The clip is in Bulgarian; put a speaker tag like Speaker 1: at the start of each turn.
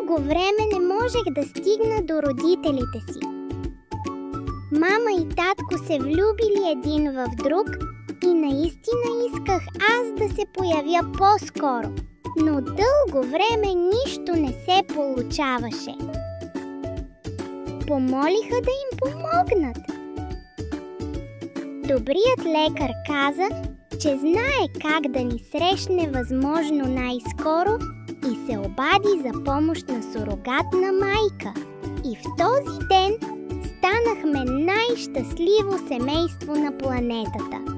Speaker 1: дълго време не можех да стигна до родителите си. Мама и татко се влюбили един в друг и наистина исках аз да се появя по-скоро, но дълго време нищо не се получаваше. Помолиха да им помогнат. Добрият лекар каза, че знае как да ни срещне възможно най-скоро и се обади за помощ на сурогатна майка. И в този ден станахме най-щастливо семейство на планетата.